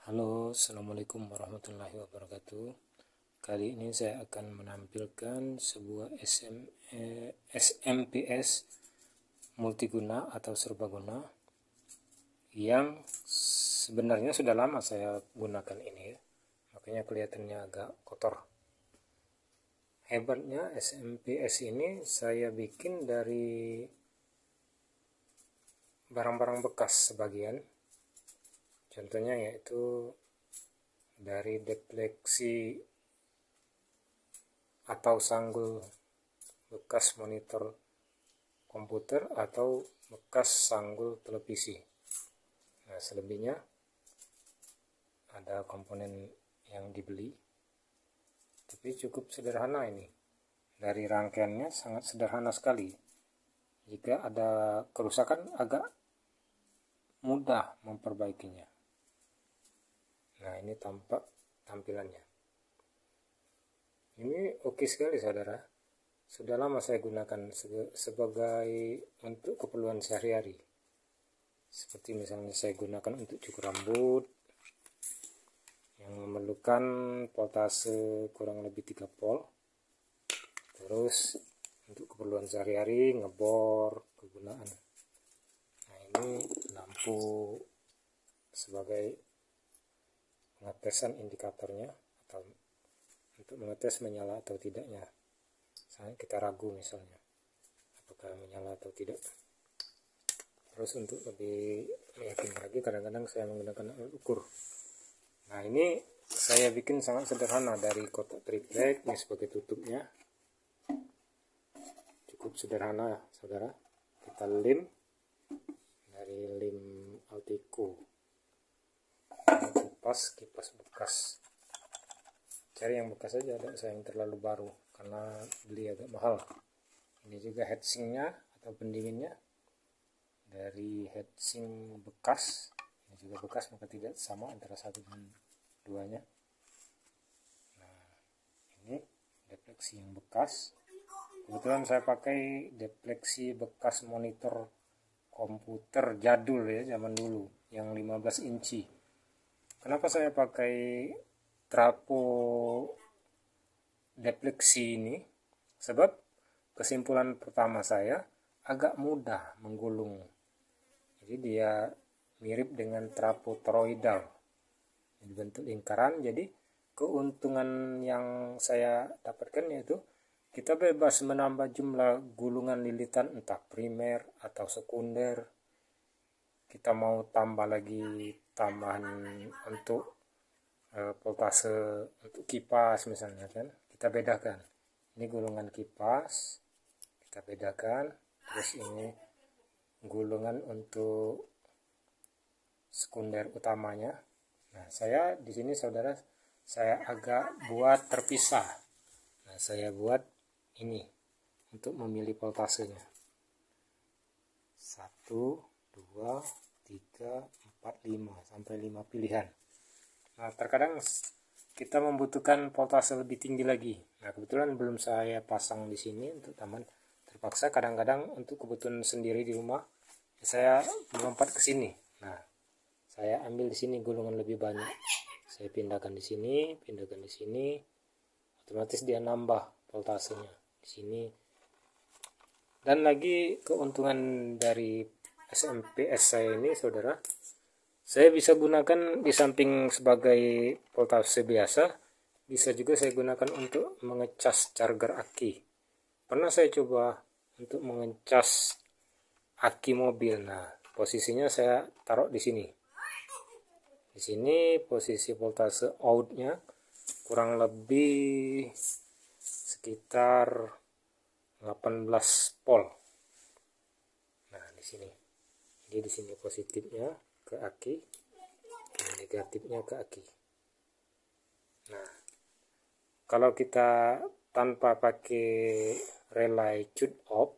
Halo, Assalamualaikum warahmatullahi wabarakatuh. Kali ini saya akan menampilkan sebuah SMPS multiguna atau serbaguna yang sebenarnya sudah lama saya gunakan ini, makanya kelihatannya agak kotor. Hebatnya SMPS ini saya bikin dari barang-barang bekas sebagian. Contohnya yaitu dari defleksi atau sanggul bekas monitor komputer atau bekas sanggul televisi. Nah, selebihnya ada komponen yang dibeli, tapi cukup sederhana ini. Dari rangkaiannya sangat sederhana sekali. Jika ada kerusakan agak mudah memperbaikinya. Nah, ini tampilannya. Ini oke sekali, saudara. Sudah lama saya gunakan sebagai untuk keperluan sehari-hari. Seperti misalnya saya gunakan untuk cukur rambut yang memerlukan voltase kurang lebih 3 volt. Terus untuk keperluan sehari-hari ngebor kegunaan. Nah, ini lampu sebagai pengetesan indikatornya atau untuk mengetes menyala atau tidaknya. Misalnya kita ragu misalnya apakah menyala atau tidak. Terus untuk lebih meyakinkan lagi kadang-kadang saya menggunakan alat ukur. Nah, ini saya bikin sangat sederhana dari kotak triplek ini sebagai tutupnya. Cukup sederhana, saudara. Kita lem dari lem Altico. Kipas bekas. Cari yang bekas saja, ada saya yang terlalu baru karena beli agak mahal. Ini juga heatsinknya atau pendinginnya dari heatsink bekas. Ini juga bekas, maka tidak sama antara satu dan duanya. Nah, ini defleksi yang bekas. Kebetulan saya pakai defleksi bekas monitor komputer jadul ya, zaman dulu yang 15 inci. Kenapa saya pakai trapo defleksi ini? Sebab kesimpulan pertama saya agak mudah menggulung. Jadi dia mirip dengan trapo toroidal. Dibentuk lingkaran, jadi keuntungan yang saya dapatkan yaitu kita bebas menambah jumlah gulungan lilitan entah primer atau sekunder. Kita mau tambah lagi tambahan untuk voltase untuk kipas misalnya kan, kita bedakan. Ini gulungan kipas, kita bedakan. Terus ini gulungan untuk sekunder utamanya. Nah, saya di sini saudara, saya agak buat terpisah. Nah, saya buat ini untuk memilih voltasenya. 1, 2, 3, 4, 5 sampai 5 pilihan. Nah, terkadang kita membutuhkan voltase lebih tinggi lagi. Nah, kebetulan belum saya pasang di sini untuk taman. Terpaksa kadang-kadang untuk kebutuhan sendiri di rumah saya melompat ke sini. Nah, saya ambil di sini gulungan lebih banyak. Saya pindahkan di sini, pindahkan di sini. Otomatis dia nambah voltasenya di sini. Dan lagi keuntungan dari SMPS saya ini, saudara, saya bisa gunakan di samping sebagai voltase biasa, bisa juga saya gunakan untuk mengecas charger aki. Pernah saya coba untuk mengecas aki mobil. Nah, posisinya saya taruh di sini. Di sini posisi voltase outnya kurang lebih sekitar 18 volt. Nah, di sini. Jadi di sini positifnya ke aki, negatifnya ke aki. Nah, kalau kita tanpa pakai relay cut off,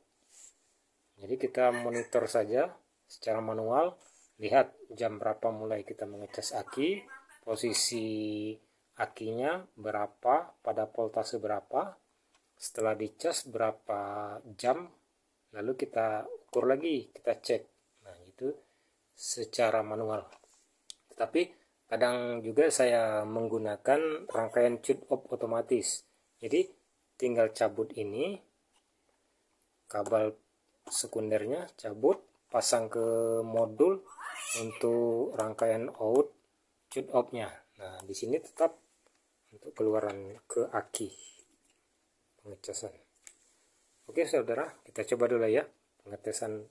jadi kita monitor saja secara manual, lihat jam berapa mulai kita mengecas aki, posisi akinya berapa, pada voltase berapa, setelah dicas berapa jam, lalu kita ukur lagi, kita cek. Nah, itu secara manual. Tetapi Kadang juga saya menggunakan rangkaian cut-off otomatis. Jadi tinggal cabut ini, kabel sekundernya cabut, pasang ke modul untuk rangkaian out cut-off-nya. Nah, di sini tetap untuk keluaran ke aki pengecasan. Oke saudara, kita coba dulu ya pengetesan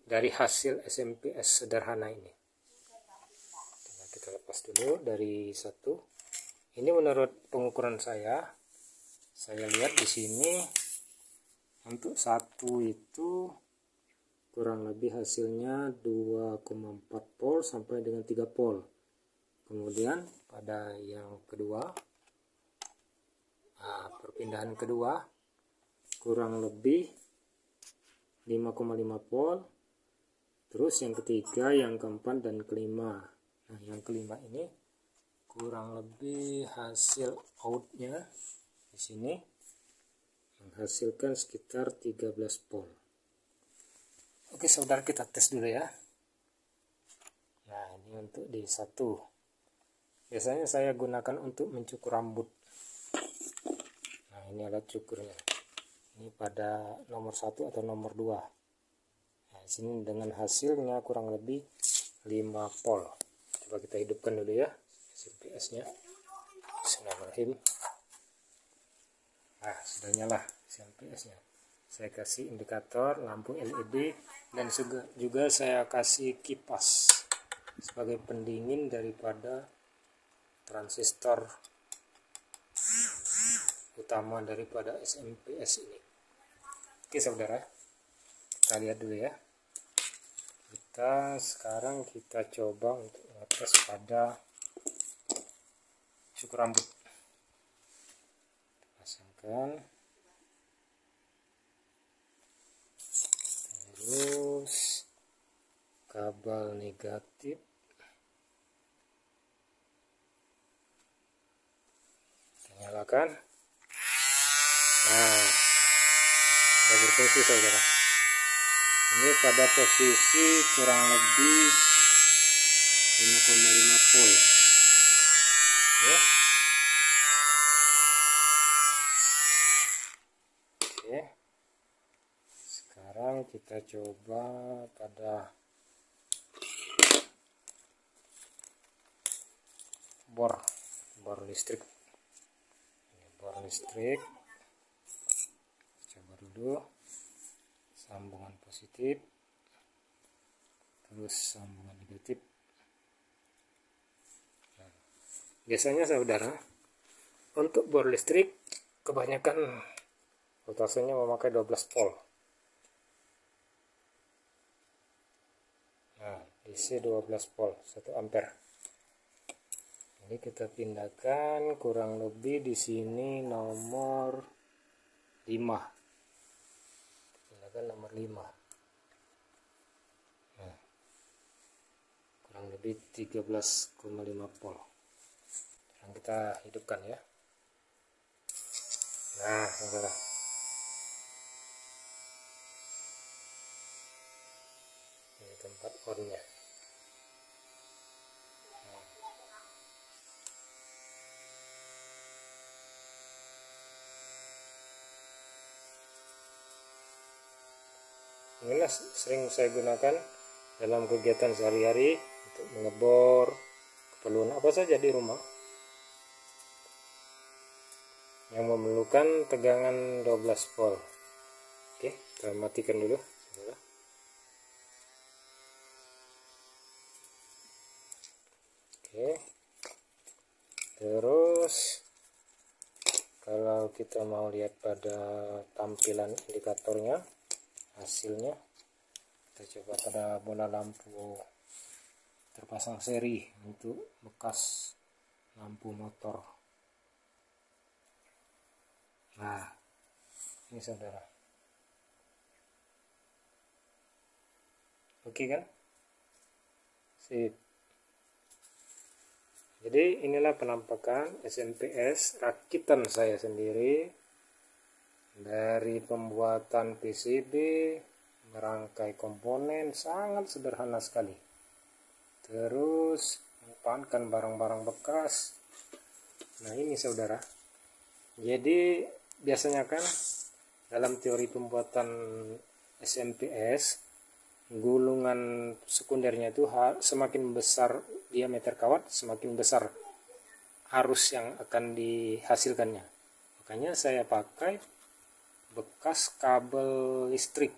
dari hasil SMPS sederhana ini. Nah, kita lepas dulu dari satu. Ini menurut pengukuran saya lihat di sini untuk satu itu kurang lebih hasilnya 2,4 volt sampai dengan 3 volt. Kemudian pada yang kedua, perpindahan kedua kurang lebih 5,5 volt. Terus yang ketiga, yang keempat dan kelima. Nah, yang kelima ini kurang lebih hasil outnya di sini menghasilkan sekitar 13 volt. Oke saudara, kita tes dulu ya. Nah, ini untuk di satu. Biasanya saya gunakan untuk mencukur rambut. Nah, ini alat cukurnya. Ini pada nomor 1 atau nomor 2. Nah, sini dengan hasilnya kurang lebih 5 volt. Coba kita hidupkan dulu ya SMPS-nya. Bismillahirrahmanirrahim. Nah, sudah nyala SMPS-nya. Saya kasih indikator lampu LED dan juga saya kasih kipas sebagai pendingin daripada transistor utama daripada SMPS ini. Oke saudara, kita lihat dulu ya. Sekarang kita coba untuk ngetes pada cukur rambut. Pasangkan, terus kabel negatif nyalakan. Nah, sudah berfungsi saudara. Ini pada posisi kurang lebih 5,5 volt ya. Oke, sekarang kita coba pada bor listrik. Bor listrik, coba dulu sambungan positif, terus sambungan negatif. Nah, biasanya saudara untuk bor listrik kebanyakan voltasenya memakai 12 volt. Nah, DC 12 volt 1 ampere. Ini kita pindahkan kurang lebih di sini nomor 5. Pindahkan nomor 5. Nah, kurang lebih 13,5 volt. Sekarang kita hidupkan ya. Nah, saudara. Ini tempat on-nya. Inilah sering saya gunakan dalam kegiatan sehari-hari untuk mengebor keperluan apa saja di rumah yang memerlukan tegangan 12 volt. Oke, kita matikan dulu. Oke, terus kalau kita mau lihat pada tampilan indikatornya, hasilnya kita coba pada bola lampu terpasang seri untuk bekas lampu motor. Nah, ini saudara, oke kan? Sip. Jadi inilah penampakan SMPS rakitan saya sendiri. Dari pembuatan PCB, merangkai komponen sangat sederhana sekali. Terus pertahankan barang-barang bekas. Nah ini saudara, jadi biasanya kan dalam teori pembuatan SMPS, gulungan sekundernya itu semakin besar diameter kawat, semakin besar arus yang akan dihasilkannya. Makanya saya pakai bekas kabel listrik,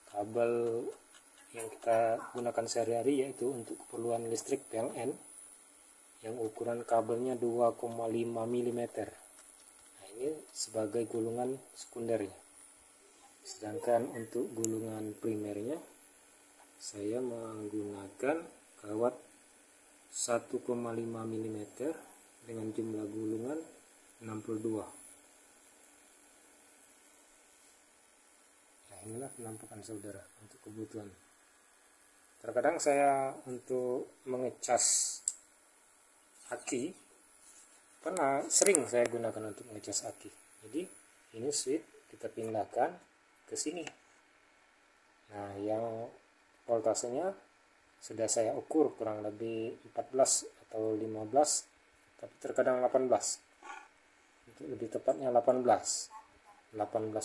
kabel yang kita gunakan sehari-hari, yaitu untuk keperluan listrik PLN, yang ukuran kabelnya 2,5 mm. Nah ini sebagai gulungan sekundernya. Sedangkan untuk gulungan primernya saya menggunakan kawat 1,5 mm dengan jumlah gulungan 62. Nah inilah penampakan saudara untuk kebutuhan. Terkadang saya untuk mengecas aki, sering saya gunakan untuk mengecas aki. Jadi ini switch kita pindahkan ke sini. Nah yang voltasenya sudah saya ukur kurang lebih 14 atau 15, tapi terkadang 18. Untuk lebih tepatnya 18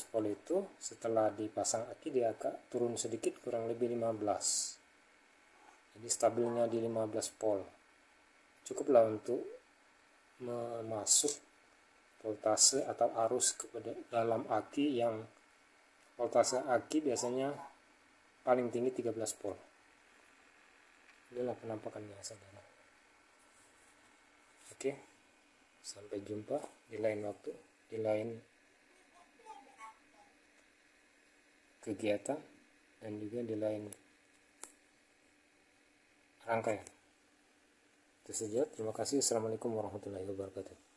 volt itu setelah dipasang aki dia agak turun sedikit, kurang lebih 15. Jadi stabilnya di 15 volt. Cukuplah untuk memasuk voltase atau arus kepada dalam aki, yang voltase aki biasanya paling tinggi 13 volt. Inilah penampakannya saudara. Oke, sampai jumpa di lain waktu, di lain kegiatan, dan juga di lain rangkaian. Itu saja, terima kasih. Assalamualaikum warahmatullahi wabarakatuh.